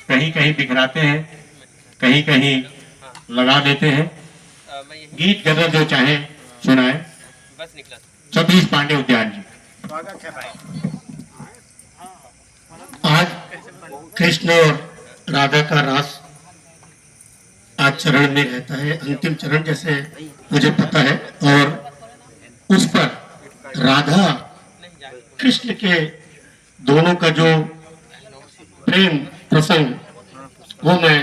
कहीं कहीं बिखराते हैं, कहीं कहीं लगा देते हैं। गीत गजल जो चाहे सुनाए। सतीश पांडे उद्यान जी। आज कृष्ण और राधा का रास आज चरण में रहता है, अंतिम चरण जैसे मुझे पता है, और उस पर राधा कृष्ण के दोनों का जो प्रेम प्रसंग वो मैं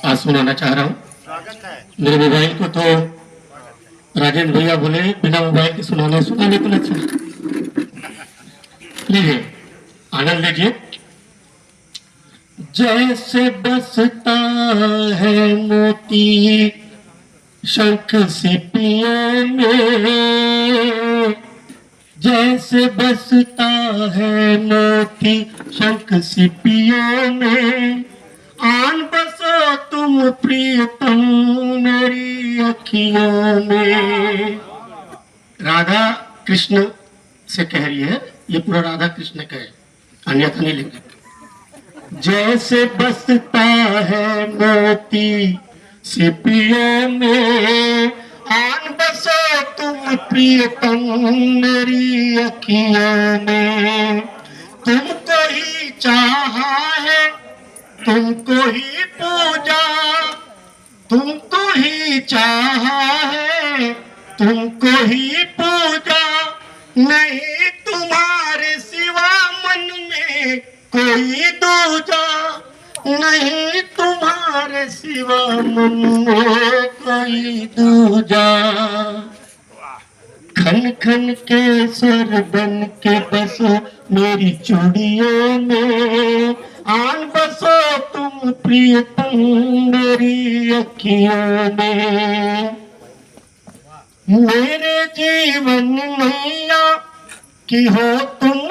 आज सुनाना चाह रहा हूँ। मेरे मोबाइल को तो राजेंद्र भैया बोले बिना मोबाइल के सुनाने को नहीं सुना। लीजिए आनंद लीजिए। जैसे बसता है मोती शंख सीपियों में, जैसे बसता है मोती शंख सीपियों में, आन बसो तुम प्रियतम मेरी अखियों में। राधा कृष्ण से कह रही है, ये पूरा राधा कृष्ण का है, अन्यथा नहीं लिखेंगे। जैसे बसता है मोती सीपियों में, आन बसो तुम प्रियतम मेरी अखियों में। तुमको ही चाहा है, तुमको ही पूजा, तुमको ही चाहा है, तुमको ही पूजा, नहीं तुम्हारे सिवा मन में कोई दूजा, नहीं तुम्हारे सिवा मन में कोई दूजा। खन खन के स्वर बन के बसो मेरी चूड़ियों में, आन बसो तुम प्रियतम मेरी अखियों में। मेरे जीवन मैया की हो तुम